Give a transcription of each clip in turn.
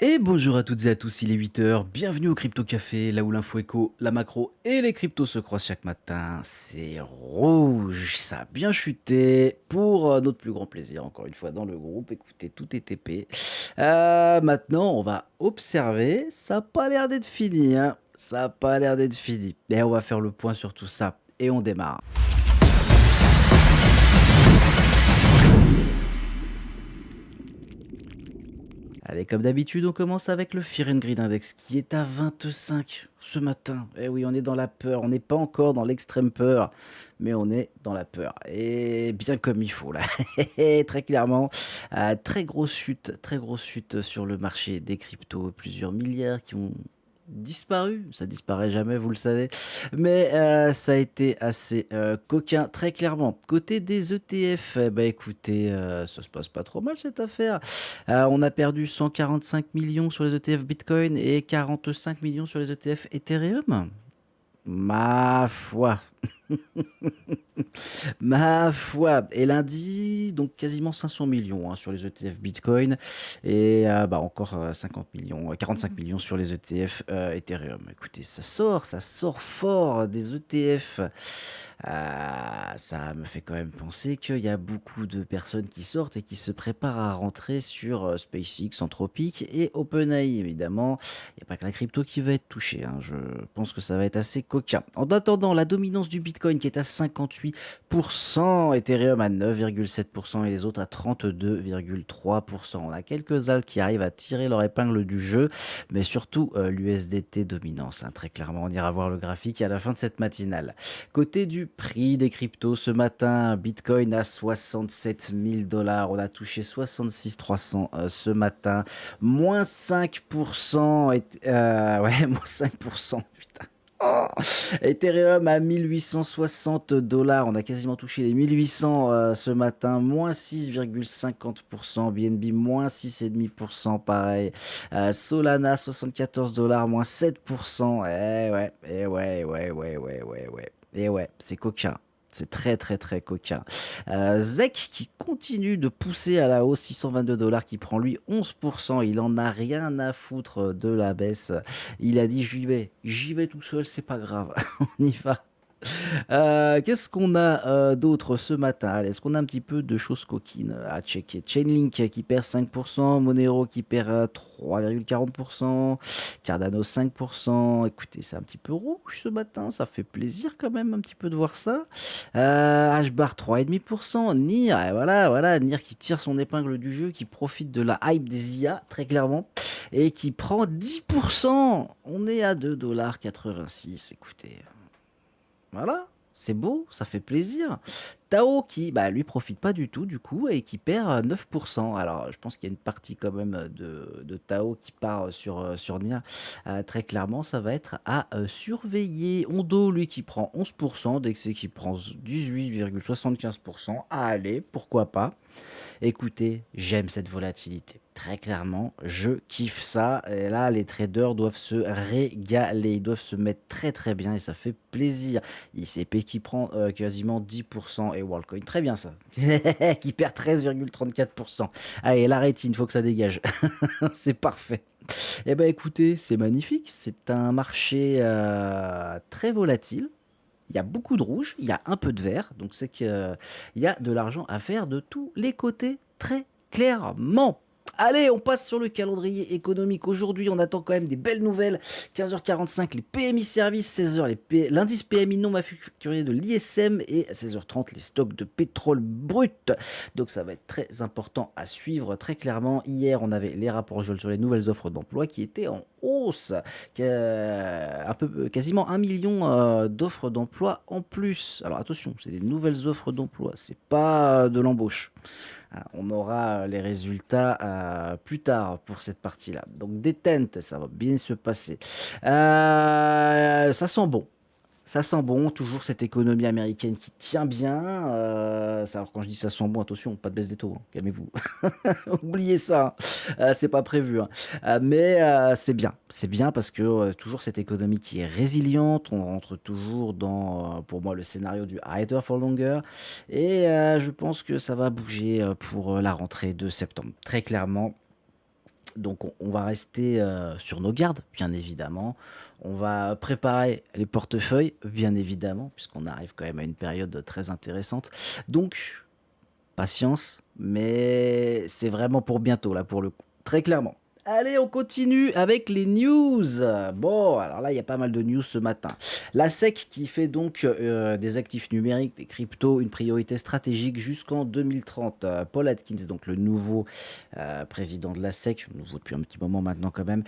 Et bonjour à toutes et à tous, il est 8 heures. Bienvenue au Crypto Café, là où l'info éco, la macro et les cryptos se croisent chaque matin. C'est rouge, ça a bien chuté pour notre plus grand plaisir, encore une fois dans le groupe. Écoutez, tout est TP. Maintenant, on va observer, ça n'a pas l'air d'être fini, hein. Ça n'a pas l'air d'être fini. Et on va faire le point sur tout ça. Et on démarre. Allez, comme d'habitude, on commence avec le Fear and Greed Index qui est à 25 ce matin. Eh oui, on est dans la peur. On n'est pas encore dans l'extrême peur, mais on est dans la peur. Et bien comme il faut, là. Très clairement, très grosse chute sur le marché des cryptos. Plusieurs milliards qui ont disparu. Ça disparaît jamais, vous le savez. Mais ça a été assez coquin, très clairement. Côté des ETF, eh ben, écoutez, ça se passe pas trop mal cette affaire. On a perdu 145 millions sur les ETF Bitcoin et 45 millions sur les ETF Ethereum. Ma foi, ma foi. Et lundi, donc quasiment 500 millions hein, sur les ETF Bitcoin et encore 50 millions, 45 millions sur les ETF Ethereum. Écoutez, ça sort fort des ETF. Ça me fait quand même penser qu'il y a beaucoup de personnes qui sortent et qui se préparent à rentrer sur SpaceX, Anthropic et OpenAI. Évidemment, il n'y a pas que la crypto qui va être touchée, hein. Je pense que ça va être assez coquin. En attendant, la dominance du Bitcoin qui est à 58%, Ethereum à 9,7% et les autres à 32,3%. On a quelques alts qui arrivent à tirer leur épingle du jeu, mais surtout l'USDT dominance, hein. Très clairement, on ira voir le graphique à la fin de cette matinale. Côté du prix des cryptos ce matin, Bitcoin à 67 000 dollars. On a touché 66 300 ce matin. Moins 5%. Ouais, moins 5%. Putain. Oh, Ethereum à 1860 dollars. On a quasiment touché les 1800 ce matin. Moins 6,50%. BNB moins 6,5%. Pareil. Solana 74 dollars. Moins 7%. Et ouais, c'est coquin. C'est très très très coquin. ZEC qui continue de pousser à la hausse, 622 dollars, qui prend lui 11%. Il en a rien à foutre de la baisse. Il a dit j'y vais tout seul, c'est pas grave, on y va. Qu'est-ce qu'on a d'autre ce matin? Allez, est-ce qu'on a un petit peu de choses coquines à checker? Chainlink qui perd 5%, Monero qui perd 3,40%, Cardano 5%. Écoutez, c'est un petit peu rouge ce matin, ça fait plaisir quand même un petit peu de voir ça. HBAR 3,5%, NIR, et voilà, NIR qui tire son épingle du jeu, qui profite de la hype des IA, très clairement, et qui prend 10%. On est à 2,86 $. Écoutez. Voilà, c'est beau, ça fait plaisir. Tao qui, lui, profite pas du tout, du coup, et qui perd 9%. Alors, je pense qu'il y a une partie quand même de Tao qui part sur Nia. Très clairement, ça va être à surveiller. Ondo, lui, qui prend 11%. Dexé qui prend 18,75%. Allez, pourquoi pas. Écoutez, j'aime cette volatilité. Très clairement, je kiffe ça. Et là, les traders doivent se régaler. Ils doivent se mettre très très bien et ça fait plaisir. ICP qui prend quasiment 10% et WorldCoin, très bien ça. Qui perd 13,34%. Allez, la rétine, faut que ça dégage. C'est parfait. Eh ben écoutez, c'est magnifique. C'est un marché très volatile. Il y a beaucoup de rouge, il y a un peu de vert, donc c'est qu'il y a de l'argent à faire de tous les côtés, très clairement. Allez, on passe sur le calendrier économique. Aujourd'hui, on attend quand même des belles nouvelles. 15h45, les PMI services, 16h, l'indice PMI non manufacturier de l'ISM et à 16h30, les stocks de pétrole brut. Donc ça va être très important à suivre très clairement. Hier, on avait les rapports Jol sur les nouvelles offres d'emploi qui étaient en hausse. Quasiment 1 million d'offres d'emploi en plus. Alors attention, c'est des nouvelles offres d'emploi, c'est pas de l'embauche. On aura les résultats plus tard pour cette partie-là. Donc détente, ça va bien se passer. Ça sent bon. Ça sent bon, toujours cette économie américaine qui tient bien. Alors quand je dis ça sent bon, attention, pas de baisse des taux, hein, calmez-vous. Oubliez ça, hein. C'est pas prévu, hein. Mais c'est bien parce que toujours cette économie qui est résiliente. On rentre toujours dans, pour moi, le scénario du higher for longer. Et je pense que ça va bouger pour la rentrée de septembre, très clairement. Donc on va rester, sur nos gardes, bien évidemment. On va préparer les portefeuilles, bien évidemment, puisqu'on arrive quand même à une période très intéressante. Donc patience, mais c'est vraiment pour bientôt là, pour le coup, très clairement. Allez, on continue avec les news. Bon, alors là, il y a pas mal de news ce matin. La SEC qui fait donc des actifs numériques, des cryptos, une priorité stratégique jusqu'en 2030. Paul Atkins, donc le nouveau président de la SEC, nouveau depuis un petit moment maintenant quand même,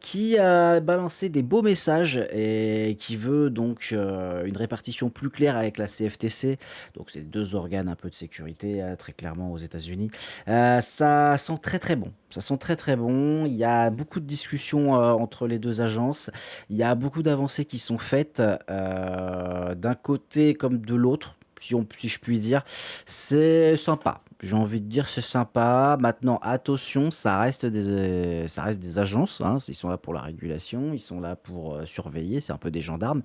qui a balancé des beaux messages et qui veut donc une répartition plus claire avec la CFTC. Donc c'est deux organes un peu de sécurité, très clairement aux États-Unis. Ça sent très, très bon. Ça sent très, très bon. Il y a beaucoup de discussions, entre les 2 agences. Il y a beaucoup d'avancées qui sont faites, d'un côté comme de l'autre, si je puis dire. C'est sympa. J'ai envie de dire c'est sympa. Maintenant attention, ça reste des agences, hein. Ils sont là pour la régulation, ils sont là pour, surveiller, c'est un peu des gendarmes.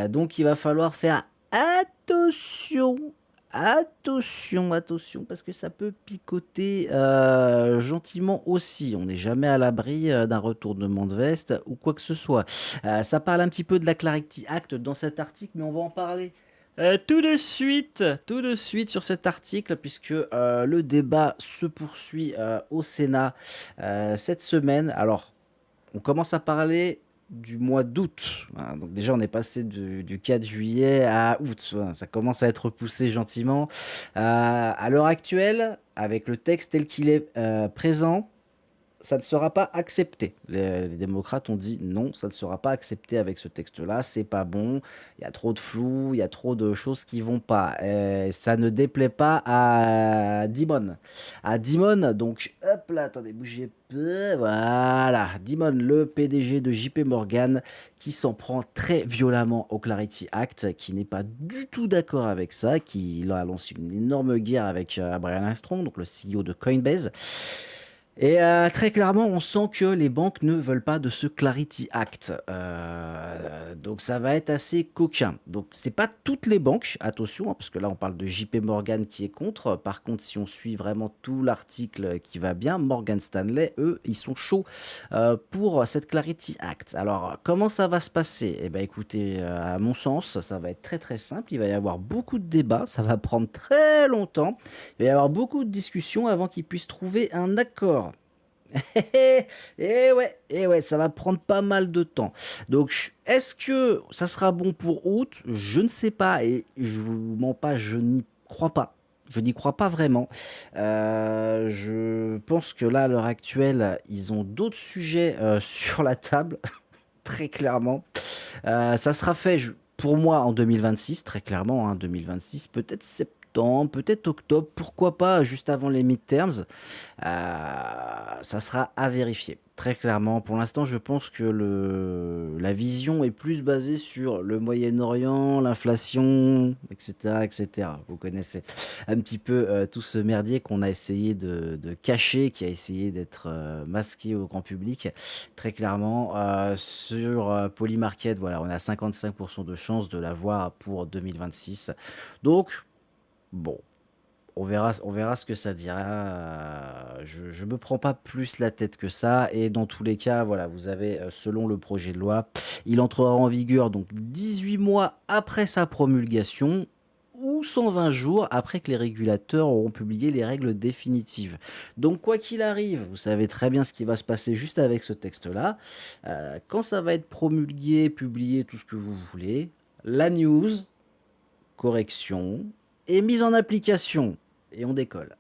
Donc il va falloir faire attention, attention, attention, parce que ça peut picoter, gentiment aussi. On n'est jamais à l'abri, d'un retournement de veste ou quoi que ce soit. Ça parle un petit peu de la Clarity Act dans cet article, mais on va en parler, tout de suite sur cet article puisque, le débat se poursuit, au Sénat, cette semaine. Alors on commence à parler du mois d'août, hein, donc déjà on est passé du 4 juillet à août, hein, ça commence à être repoussé gentiment. À l'heure actuelle, avec le texte tel qu'il est, présent, ça ne sera pas accepté. Les démocrates ont dit: «Non, ça ne sera pas accepté avec ce texte-là, c'est pas bon, il y a trop de flou, il y a trop de choses qui vont pas» et ça ne déplaît pas à Dimon. À Dimon, donc hop là, attendez, bougez peu, voilà, Dimon, le PDG de JP Morgan, qui s'en prend très violemment au Clarity Act, qui n'est pas du tout d'accord avec ça, qui a lancé une énorme guerre avec, Brian Armstrong, donc le CEO de Coinbase. Et très clairement, on sent que les banques ne veulent pas de ce Clarity Act. Donc ça va être assez coquin. Donc c'est pas toutes les banques, attention, hein, parce que là on parle de JP Morgan qui est contre. Par contre, si on suit vraiment tout l'article qui va bien, Morgan Stanley, eux, ils sont chauds pour cette Clarity Act. Alors comment ça va se passer? Eh ben écoutez, à mon sens, ça va être très très simple. Il va y avoir beaucoup de débats, ça va prendre très longtemps. Il va y avoir beaucoup de discussions avant qu'ils puissent trouver un accord. Et ouais, ça va prendre pas mal de temps. Donc, est-ce que ça sera bon pour août? Je ne sais pas et je vous mens pas, je n'y crois pas. Je n'y crois pas vraiment. Je pense que là, à l'heure actuelle, ils ont d'autres sujets sur la table, très clairement. Ça sera fait, pour moi, en 2026, très clairement, hein, 2026, peut-être septembre, peut-être octobre, pourquoi pas juste avant les midterms. Ça sera à vérifier. Très clairement, pour l'instant, je pense que la vision est plus basée sur le Moyen-Orient, l'inflation, etc., etc. Vous connaissez un petit peu tout ce merdier qu'on a essayé de cacher, qui a essayé d'être masqué au grand public. Très clairement, sur Polymarket, voilà, on a 55% de chances de l'avoir pour 2026. Donc, bon, on verra ce que ça dira. Je me prends pas plus la tête que ça et dans tous les cas, voilà, vous avez, selon le projet de loi, il entrera en vigueur donc 18 mois après sa promulgation ou 120 jours après que les régulateurs auront publié les règles définitives. Donc quoi qu'il arrive, vous savez très bien ce qui va se passer juste avec ce texte-là. Quand ça va être promulgué, publié, tout ce que vous voulez, la news, correction et mise en application et on décolle.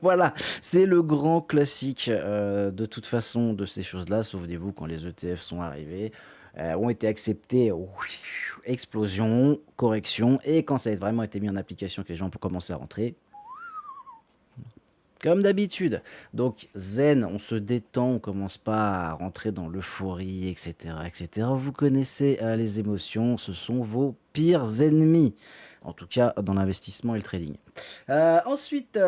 Voilà, c'est le grand classique, de toute façon de ces choses-là. Souvenez-vous quand les ETF sont arrivés, ont été acceptés, explosion, correction et quand ça a vraiment été mis en application, que les gens ont commencé à rentrer, comme d'habitude. Donc zen, on se détend, on commence pas à rentrer dans l'euphorie et cetera et cetera. Vous connaissez, les émotions, ce sont vos pires ennemis. En tout cas, dans l'investissement et le trading. Ensuite,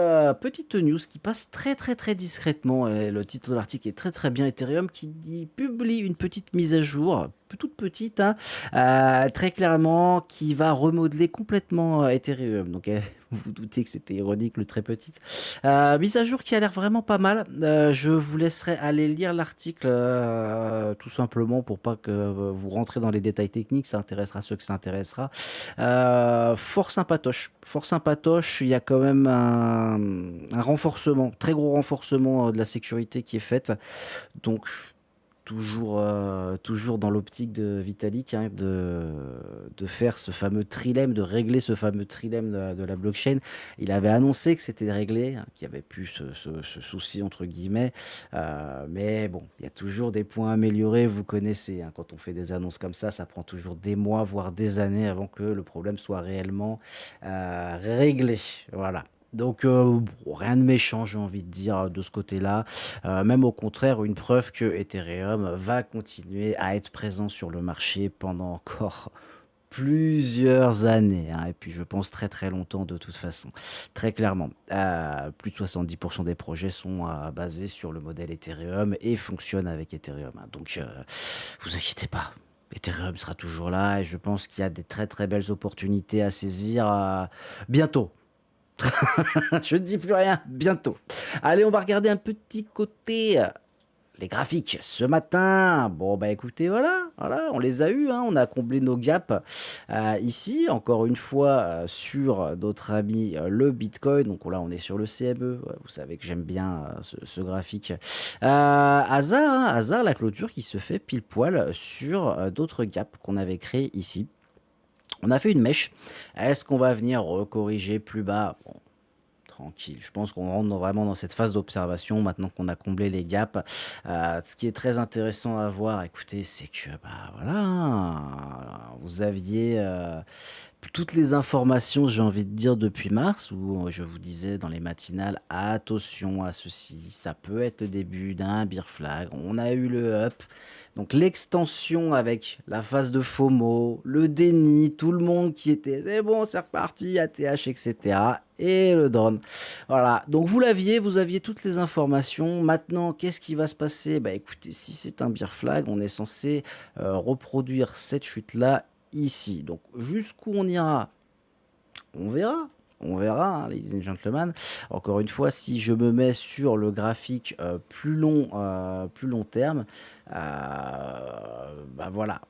petite news qui passe très, très, très discrètement et le titre de l'article est très, très bien. Ethereum qui dit publie une petite mise à jour, toute petite, hein, très clairement, qui va remodeler complètement, Ethereum. Donc, vous vous doutez que c'était ironique, le très petite. Mise à jour qui a l'air vraiment pas mal. Je vous laisserai aller lire l'article, tout simplement pour pas que, vous rentrez dans les détails techniques, ça intéressera ceux que ça intéressera. Fort sympatoche, il y a quand même un renforcement, très gros renforcement de la sécurité qui est faite. Donc, toujours dans l'optique de Vitalik, hein, de faire ce fameux trilemme, de régler ce fameux trilemme de la blockchain. Il avait annoncé que c'était réglé, hein, qu'il n'y avait plus ce souci, entre guillemets. Mais bon, il y a toujours des points améliorés, vous connaissez, hein, quand on fait des annonces comme ça prend toujours des mois, voire des années avant que le problème soit réellement réglé. Voilà. Donc, bon, rien de méchant, j'ai envie de dire, de ce côté-là. Même au contraire, une preuve que Ethereum va continuer à être présent sur le marché pendant encore plusieurs années, hein, et puis je pense très très longtemps de toute façon. Très clairement, plus de 70% des projets sont basés sur le modèle Ethereum et fonctionnent avec Ethereum, hein. Donc, vous inquiétez pas. Ethereum sera toujours là et je pense qu'il y a des très très belles opportunités à saisir bientôt. Je ne dis plus rien, bientôt. Allez, on va regarder un petit côté les graphiques. Ce matin, bon bah écoutez, voilà, on les a eus, hein, on a comblé nos gaps ici, encore une fois sur notre ami le Bitcoin. Donc là, on est sur le CME. Ouais, vous savez que j'aime bien ce graphique. Hasard, la clôture qui se fait pile poil sur d'autres gaps qu'on avait créés ici. On a fait une mèche. Est-ce qu'on va venir recorriger plus bas? Bon, tranquille. Je pense qu'on rentre vraiment dans cette phase d'observation maintenant qu'on a comblé les gaps. Ce qui est très intéressant à voir, écoutez, c'est que bah voilà, hein, vous aviez toutes les informations, j'ai envie de dire, depuis mars, où je vous disais dans les matinales, attention à ceci, ça peut être le début d'un bear flag. On a eu le up, donc l'extension avec la phase de FOMO, le déni, tout le monde qui était, c'est bon, c'est reparti, ATH, etc. Et le drone. Voilà, donc vous aviez toutes les informations. Maintenant, qu'est-ce qui va se passer? Bah écoutez, si c'est un bear flag, on est censé reproduire cette chute-là ici. Donc jusqu'où on ira, on verra. On verra, hein, ladies and gentlemen. Encore une fois, si je me mets sur le graphique plus long terme, bah voilà,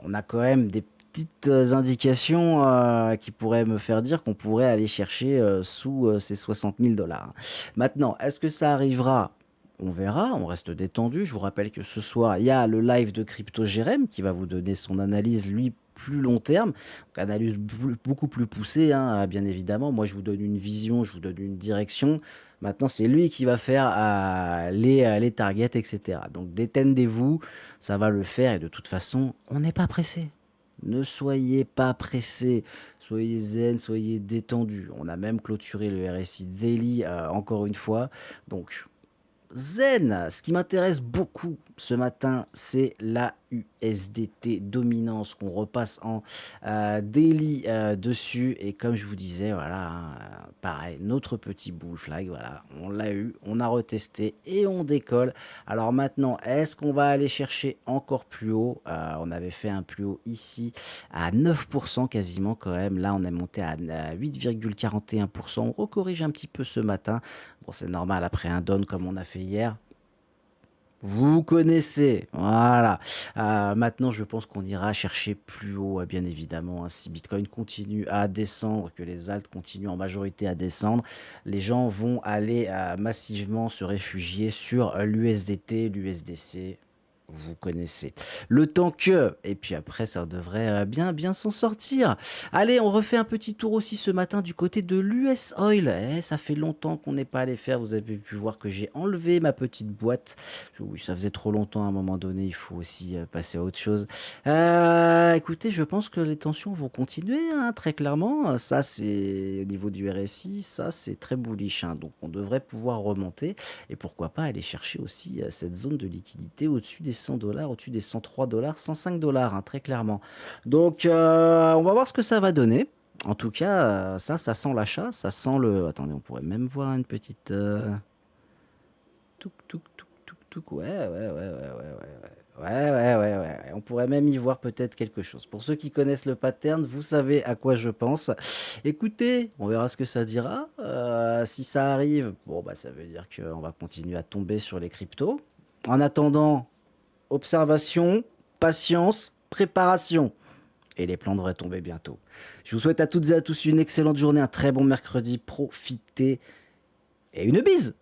on a quand même des petites indications qui pourraient me faire dire qu'on pourrait aller chercher sous ces 60 000 dollars. Maintenant, est-ce que ça arrivera? On verra, on reste détendu. Je vous rappelle que ce soir, il y a le live de Crypto Jérém qui va vous donner son analyse, lui, plus long terme. Donc, analyse beaucoup plus poussée, hein, bien évidemment. Moi, je vous donne une vision, je vous donne une direction. Maintenant, c'est lui qui va faire les targets, etc. Donc, détendez-vous, ça va le faire. Et de toute façon, on n'est pas pressé. Ne soyez pas pressés, soyez zen, soyez détendus. On a même clôturé le RSI Daily encore une fois. Donc, zen, ce qui m'intéresse beaucoup ce matin, c'est la USDT dominance qu'on repasse en daily dessus. Et comme je vous disais, voilà, hein, pareil, notre petit bull flag, voilà, on l'a eu, on a retesté et on décolle. Alors maintenant, est-ce qu'on va aller chercher encore plus haut? On avait fait un plus haut ici à 9% quasiment quand même. Là, on est monté à 8,41%. On recorrige un petit peu ce matin. Bon, c'est normal après un down comme on a fait hier. Vous connaissez, voilà. Maintenant, je pense qu'on ira chercher plus haut, bien évidemment, hein. Si Bitcoin continue à descendre, que les alts continuent en majorité à descendre, les gens vont aller massivement se réfugier sur l'USDT, l'USDC. Vous connaissez. Le temps que, et puis après, ça devrait bien s'en sortir. Allez, on refait un petit tour aussi ce matin du côté de l'US Oil. Ça fait longtemps qu'on n'est pas allé faire. Vous avez pu voir que j'ai enlevé ma petite boîte. Oui, ça faisait trop longtemps à un moment donné. Il faut aussi passer à autre chose. Écoutez, je pense que les tensions vont continuer, hein, très clairement. Ça, c'est au niveau du RSI. Ça, c'est très bullish, hein. Donc, on devrait pouvoir remonter. Et pourquoi pas aller chercher aussi cette zone de liquidité au-dessus des 100 dollars, au-dessus des 103 dollars, 105 dollars, hein, très clairement. Donc, on va voir ce que ça va donner. En tout cas, ça sent l'achat, ça sent le attendez, on pourrait même voir une petite, touc, touc, touc, touc, touc. Ouais, ouais, ouais, ouais, ouais, ouais, ouais. Ouais, ouais, ouais, ouais, ouais. On pourrait même y voir peut-être quelque chose. Pour ceux qui connaissent le pattern, vous savez à quoi je pense. Écoutez, on verra ce que ça dira. Si ça arrive, bon, bah, ça veut dire qu'on va continuer à tomber sur les cryptos. En attendant, observation, patience, préparation. Et les plans devraient tomber bientôt. Je vous souhaite à toutes et à tous une excellente journée, un très bon mercredi. Profitez et une bise!